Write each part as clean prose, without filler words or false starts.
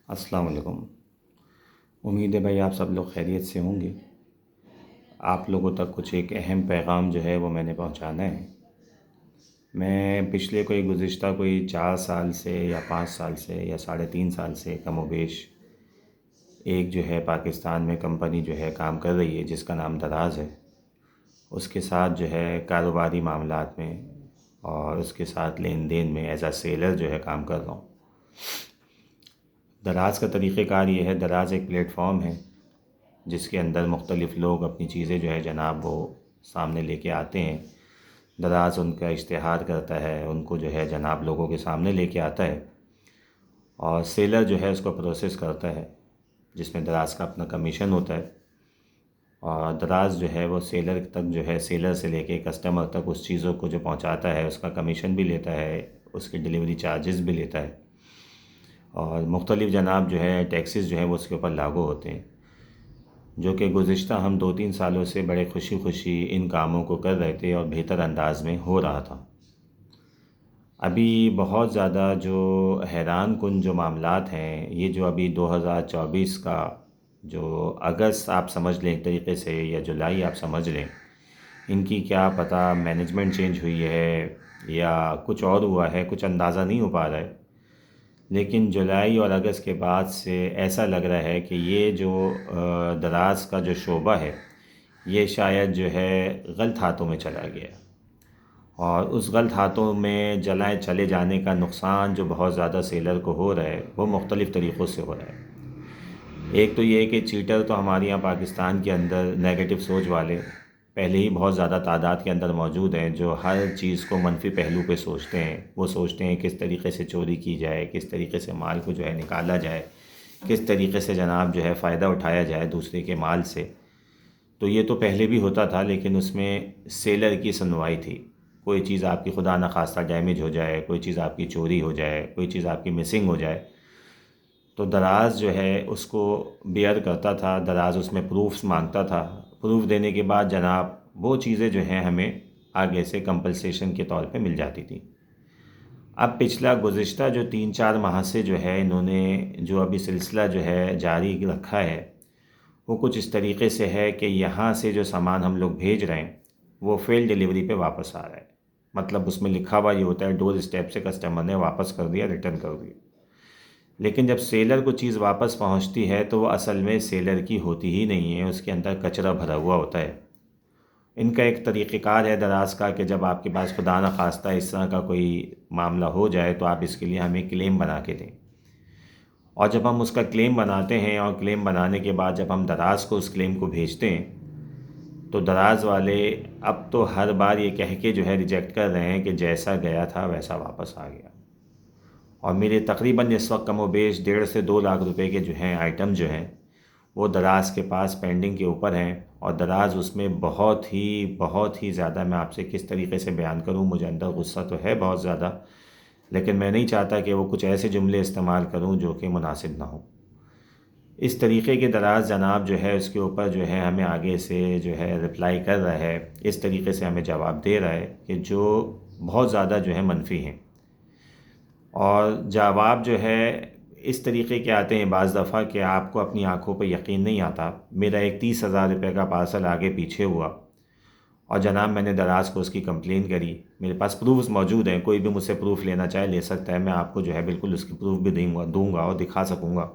अस्सलाम वालेकुम। उम्मीद है भाई आप सब लोग खैरियत से होंगे। आप लोगों तक कुछ एक अहम पैगाम जो है वो मैंने पहुंचाना है। मैं पिछले गुज़िश्ता कोई 4 साल से या 5 साल से या साढ़े 3 साल से कमोबेश एक जो है पाकिस्तान में कंपनी जो है काम कर रही है जिसका नाम दराज़ है। उसके साथ जो है कारोबारी मामलात में और उसके साथ लेन देन में एज आ सेलर जो है काम कर रहा हूँ। दराज़ का तरीक़ेकार ये है, दराज़ एक प्लेटफॉर्म है जिसके अंदर मुख्तलिफ़ लोग अपनी चीज़ें जो है जनाब वो सामने लेके आते हैं। दराज़ उनका इश्तिहार करता है, उनको जो है जनाब लोगों के सामने लेके आता है और सेलर जो है उसको प्रोसेस करता है, जिसमें दराज़ का अपना कमीशन होता है। और दराज़ जो है वो सेलर तक जो है, सेलर से लेके कस्टमर तक उस चीज़ों को जो पहुंचाता है उसका कमीशन भी लेता है, उसके डिलीवरी चार्जेस भी लेता है और मुख्तलिफ़ जनाब जो है टैक्सेस जो है वो उसके ऊपर लागू होते हैं, जो कि गुज़िश्ता हम 2-3 सालों से बड़े खुशी खुशी इन कामों को कर रहे थे और बेहतर अंदाज में हो रहा था। अभी बहुत ज़्यादा जो हैरान कुन जो मामलात हैं, ये जो अभी 2024 का जो अगस्त आप समझ लें एक तरीक़े से, या जुलाई आप समझ लें, इनकी क्या पता मैनेजमेंट चेंज हुई है या कुछ और हुआ है, कुछ अंदाज़ा नहीं हो पा रहा है। लेकिन जुलाई और अगस्त के बाद से ऐसा लग रहा है कि ये जो दराज़ का जो शोबा है, ये शायद जो है गलत हाथों में चला गया और उस गलत हाथों में जलाए चले जाने का नुकसान जो बहुत ज़्यादा सेलर को हो रहा है वो मुख्तलिफ़ तरीक़ों से हो रहा है। एक तो ये है कि चीटर तो हमारे यहाँ पाकिस्तान के अंदर नेगेटिव सोच वाले पहले ही बहुत ज़्यादा तादाद के अंदर मौजूद हैं, जो हर चीज़ को मनफी पहलू पे सोचते हैं। वो सोचते हैं किस तरीक़े से चोरी की जाए, किस तरीक़े से माल को जो है निकाला जाए, किस तरीक़े से जनाब जो है फ़ायदा उठाया जाए दूसरे के माल से। तो ये तो पहले भी होता था, लेकिन उसमें सेलर की सुनवाई थी। कोई चीज़ आपकी खुदा न खास्ता डैमेज हो जाए, कोई चीज़ आपकी चोरी हो जाए, कोई चीज़ आपकी मिसिंग हो जाए, तो दराज़ जो है उसको बेयर करता था, दराज़ उसमें प्रूफ्स मांगता था। प्रूफ देने के बाद जनाब वो चीज़ें जो हैं हमें आगे से कंपनसेशन के तौर पे मिल जाती थी। अब पिछला गुज़िश्ता जो 3-4 माह से जो है इन्होंने जो अभी सिलसिला जो है जारी रखा है, वो कुछ इस तरीक़े से है कि यहाँ से जो सामान हम लोग भेज रहे हैं वो फेल डिलीवरी पे वापस आ रहा है। मतलब उसमें लिखा हुआ ये होता है डोर स्टेप से कस्टमर ने वापस कर दिया, रिटर्न कर दिया। लेकिन जब सेलर को चीज़ वापस पहुंचती है तो वो असल में सेलर की होती ही नहीं है, उसके अंदर कचरा भरा हुआ होता है। इनका एक तरीक़ेकार है दराज़ का कि जब आपके पास खुदा न खास्ता इस तरह का कोई मामला हो जाए तो आप इसके लिए हमें क्लेम बना के दें। और जब हम उसका क्लेम बनाते हैं और क्लेम बनाने के बाद जब हम दराज़ को उस क्लेम को भेजते हैं, तो दराज़ वाले अब तो हर बार ये कह के जो है रिजेक्ट कर रहे हैं कि जैसा गया था वैसा वापस आ गया। और मेरे तकरीबन इस वक्त कमोबेश 1.5 से 2 लाख रुपए के जो हैं आइटम जो हैं वो दराज़ के पास पेंडिंग के ऊपर हैं। और दराज़ उसमें बहुत ही ज़्यादा, मैं आपसे किस तरीके से बयान करूं, मुझे अंदर गुस्सा तो है बहुत ज़्यादा, लेकिन मैं नहीं चाहता कि वो कुछ ऐसे जुमले इस्तेमाल करूं जो कि मुनासिब ना हो। इस तरीके के दराज़ जनाब जो है उसके ऊपर जो है हमें आगे से जो है रिप्लाई कर रहा है, इस तरीके से हमें जवाब दे रहा है कि जो बहुत ज़्यादा जो है मनफी हैं। और जवाब जो है इस तरीके के आते हैं बाज़ दफ़ा कि आपको अपनी आँखों पे यकीन नहीं आता। मेरा एक 30,000 रुपये का पार्सल आगे पीछे हुआ और जनाब मैंने दराज़ को उसकी कंप्लेन करी। मेरे पास प्रूफ्स मौजूद हैं, कोई भी मुझसे प्रूफ़ लेना चाहे ले सकता है। मैं आपको जो है बिल्कुल उसकी प्रूफ़ भी दूँगा और दिखा सकूँगा।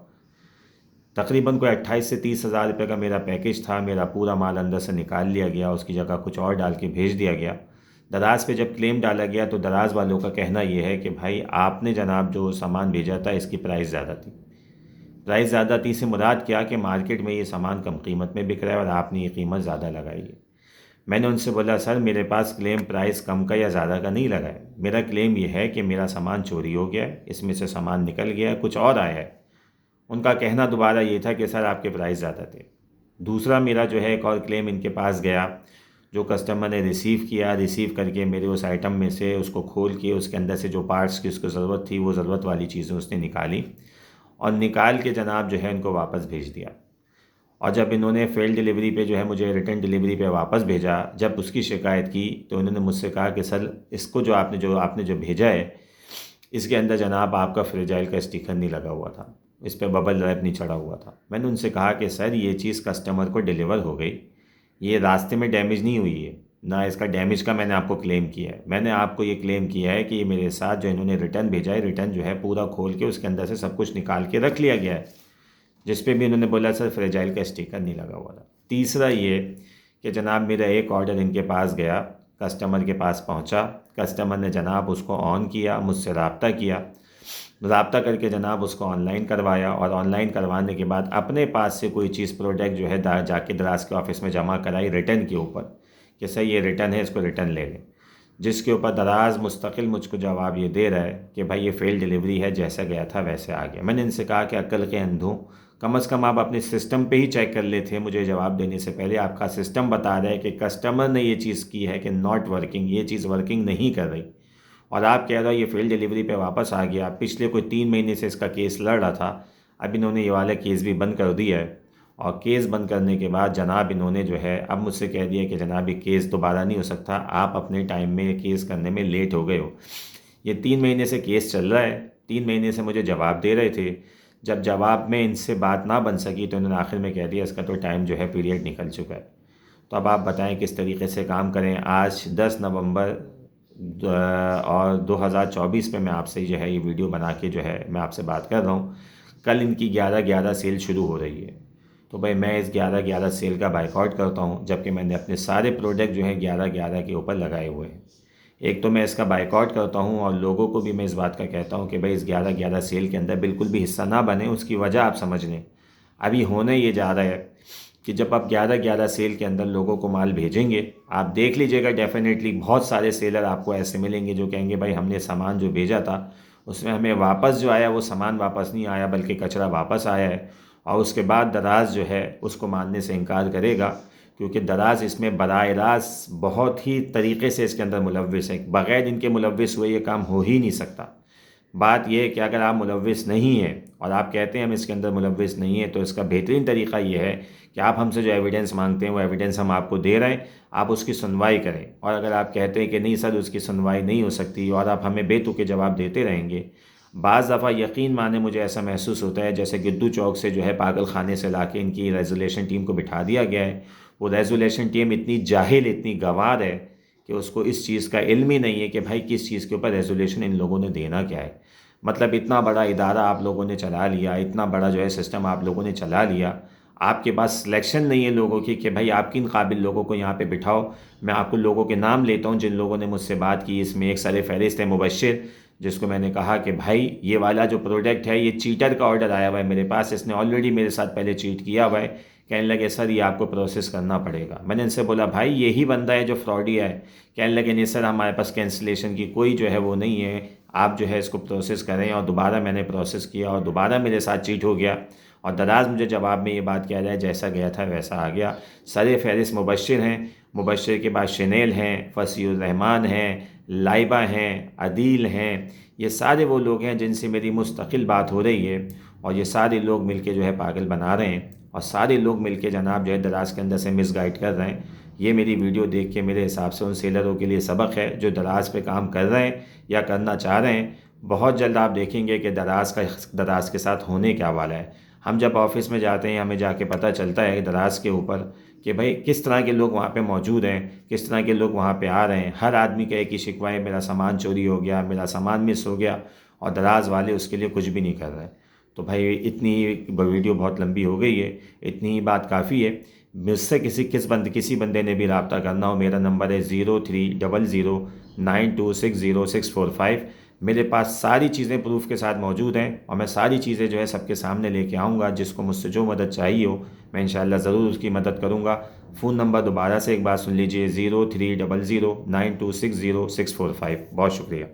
तकरीबन कोई 28 से 30,000 रुपये का मेरा पैकेज था। मेरा पूरा माल अंदर से निकाल लिया गया, उसकी जगह कुछ और डाल के भेज दिया गया। दराज़ पे जब क्लेम डाला गया तो दराज़ वालों का कहना ये है कि भाई आपने जनाब जो सामान भेजा था इसकी प्राइस ज़्यादा थी। प्राइस ज़्यादा थी से मुराद क्या कि मार्केट में ये सामान कम कीमत में बिक रहा है और आपने ये कीमत ज़्यादा लगाई है। मैंने उनसे बोला सर मेरे पास क्लेम प्राइस कम का या ज़्यादा का नहीं लगा है। मेरा क्लेम ये है कि मेरा सामान चोरी हो गया है, इसमें से सामान निकल गया है, कुछ और आया है। उनका कहना दोबारा ये था कि सर आपके प्राइस ज़्यादा थे। दूसरा मेरा जो है एक और क्लेम इनके पास गया, जो कस्टमर ने रिसीव किया, रिसीव करके मेरे उस आइटम में से उसको खोल के उसके अंदर से जो पार्ट्स की उसको ज़रूरत थी वो ज़रूरत वाली चीज़ें उसने निकाली और निकाल के जनाब जो है इनको वापस भेज दिया। और जब इन्होंने फेल डिलीवरी पे जो है मुझे रिटर्न डिलीवरी पे वापस भेजा, जब उसकी शिकायत की तो इन्होंने मुझसे कहा कि सर इसको जो आपने जो भेजा है इसके अंदर जनाब आपका फ्रेजाइल का स्टिकर नहीं लगा हुआ था। इस पर बबल रैप नहीं चढ़ा हुआ था। मैंने उनसे कहा कि सर ये चीज़ कस्टमर को डिलीवर हो गई, ये रास्ते में डैमेज नहीं हुई है, ना इसका डैमेज का मैंने आपको क्लेम किया है। मैंने आपको ये क्लेम किया है कि ये मेरे साथ जो इन्होंने रिटर्न भेजा है, रिटर्न जो है पूरा खोल के उसके अंदर से सब कुछ निकाल के रख लिया गया है, जिस पे भी इन्होंने बोला सर फ्रेजाइल का स्टिकर नहीं लगा हुआ था। तीसरा ये कि जनाब मेरा एक ऑर्डर इनके पास गया, कस्टमर के पास पहुंचा, कस्टमर ने जनाब उसको ऑन किया, मुझसे रब्ता किया, रब्ता करके जनाब उसको ऑनलाइन करवाया, और ऑनलाइन करवाने के बाद अपने पास से कोई चीज़ प्रोडक्ट जो है जाके दराज के ऑफिस में जमा कराई रिटर्न के ऊपर कि सर ये रिटर्न है, इसको रिटर्न ले लें। जिसके ऊपर दराज मुस्तकिल मुझको जवाब ये दे रहा है कि भाई ये फेल डिलीवरी है, जैसा गया था वैसे आ गया। मैंने इनसे कहा कि अक्ल के अंधों, कम अज़ कम आप अपने सिस्टम पे ही चेक कर लेते हैं मुझे जवाब देने से पहले। आपका सिस्टम बता रहा है कि कस्टमर ने ये चीज़ की है कि नॉट वर्किंग, ये चीज़ वर्किंग नहीं कर रही, और आप कह रहे हो ये फेल डिलीवरी पे वापस आ गया। पिछले कोई 3 महीने से इसका केस लड़ रहा था, अब इन्होंने ये वाला केस भी बंद कर दिया है, और केस बंद करने के बाद जनाब इन्होंने जो है अब मुझसे कह दिया कि जनाब ये केस दोबारा नहीं हो सकता, आप अपने टाइम में ये केस करने में लेट हो गए हो। ये 3 महीने से केस चल रहा है, 3 महीने से मुझे जवाब दे रहे थे। जब जवाब में इनसे बात ना बन सकी तो इन्होंने आखिर में कह दिया इसका तो टाइम जो है पीरियड निकल चुका है। तो अब आप बताएं किस तरीके से काम करें। आज 10 नवंबर और 2024 में मैं आपसे जो है ये वीडियो बना के जो है मैं आपसे बात कर रहा हूँ। कल इनकी 11/11 सेल शुरू हो रही है, तो भाई मैं इस 11/11 सेल का बाइकआउट करता हूँ, जबकि मैंने अपने सारे प्रोडक्ट जो हैं 11/11 के ऊपर लगाए हुए हैं। एक तो मैं इसका बाइकआउट करता हूँ, और लोगों को भी मैं इस बात का कहता हूँ कि भाई इस 11/11 सेल के अंदर बिल्कुल भी हिस्सा ना बने। उसकी वजह आप समझ लें, अभी होने ये जा रहा है कि जब आप 11/11 सेल के अंदर लोगों को माल भेजेंगे, आप देख लीजिएगा डेफिनेटली बहुत सारे सेलर आपको ऐसे मिलेंगे जो कहेंगे भाई हमने सामान जो भेजा था उसमें हमें वापस जो आया वो सामान वापस नहीं आया, बल्कि कचरा वापस आया है। और उसके बाद दराज जो है उसको मानने से इनकार करेगा, क्योंकि दराज इसमें बराह रास्त बहुत ही तरीके से इसके अंदर मुलव्विस है। बग़ैर इनके मुलव्विस हुए ये काम हो ही नहीं सकता। बात यह है कि अगर आप मुलव्विस नहीं हैं और आप कहते हैं हम इसके अंदर मुलव्विस नहीं है, तो इसका बेहतरीन तरीका ये है कि आप हमसे जो एविडेंस मांगते हैं वो एविडेंस हम आपको दे रहे हैं, आप उसकी सुनवाई करें। और अगर आप कहते हैं कि नहीं सर उसकी सुनवाई नहीं हो सकती और आप हमें बेतुके जवाब देते रहेंगे, बाज़ दफ़ा यकीन माने मुझे ऐसा महसूस होता है जैसे गिद्दू चौक से जो है पागल खाने से ला के इनकी रेजोल्यूशन टीम को बिठा दिया गया है। वो रेजोल्यूशन टीम इतनी जाहिल, इतनी गंवार है कि उसको इस चीज़ का इल्म ही नहीं है कि भाई किस चीज़ के ऊपर रेजोल्यूशन इन लोगों ने देना क्या है। मतलब इतना बड़ा इदारा आप लोगों ने चला लिया, इतना बड़ा जो है सिस्टम आप लोगों ने चला लिया, आपके पास सिलेक्शन नहीं है लोगों की कि भाई आप किन काबिल लोगों को यहाँ पे बिठाओ। मैं आपको लोगों के नाम लेता हूँ जिन लोगों ने मुझसे बात की। इसमें एक सर फहरिस्त है मुबश्शिर, जिसको मैंने कहा कि भाई ये वाला जो प्रोडक्ट है ये चीटर का ऑर्डर आया हुआ है मेरे पास, इसने ऑलरेडी मेरे साथ पहले चीट किया हुआ है। कहने लगे सर ये आपको प्रोसेस करना पड़ेगा। मैंने इनसे बोला भाई यही बंदा है जो फ्रॉडिया है। कहने लगे नहीं सर हमारे पास कैंसिलेशन की कोई जो है वो नहीं है, आप जो है इसको प्रोसेस करें। और दोबारा मैंने प्रोसेस किया और दोबारा मेरे साथ चीट हो गया, और दराज मुझे जवाब में ये बात कह रहा है जैसा गया था वैसा आ गया। सर फहरिस्त मुबश्शिर हैं, मुबश्शिर के बाद शनेल हैं, फसीउर रहमान हैं, लाइबा हैं, अदील हैं। ये सारे वो लोग हैं जिनसे मेरी मुस्तकिल बात हो रही है, और ये सारे लोग मिलके जो है पागल बना रहे हैं, और सारे लोग मिलके जनाब जो है दराज के अंदर से मिसगाइड कर रहे हैं। ये मेरी वीडियो देख के मेरे हिसाब से उन सेलरों के लिए सबक है जो दराज पे काम कर रहे हैं या करना चाह रहे हैं। बहुत जल्द आप देखेंगे कि दराज के साथ होने क्या वाला है। हम जब ऑफिस में जाते हैं हमें जाके पता चलता है दराज के ऊपर कि भाई किस तरह के लोग वहाँ पे मौजूद हैं, किस तरह के लोग वहाँ पे आ रहे हैं। हर आदमी का एक ही शिकवा है, मेरा सामान चोरी हो गया, मेरा सामान मिस हो गया, और दराज वाले उसके लिए कुछ भी नहीं कर रहे। तो भाई इतनी वीडियो बहुत लंबी हो गई है, इतनी ही बात काफ़ी है। मुझसे किसी बंदे ने भी रब्ता करना हो, मेरा नंबर है 030092604645। मेरे पास सारी चीज़ें प्रूफ के साथ मौजूद हैं, और मैं सारी चीज़ें जो है सबके सामने लेके आऊँगा। जिसको मुझसे जो मदद चाहिए हो मैं इंशाअल्लाह ज़रूर उसकी मदद करूँगा। फ़ोन नंबर दोबारा से एक बार सुन लीजिए, 030092604645। बहुत शुक्रिया।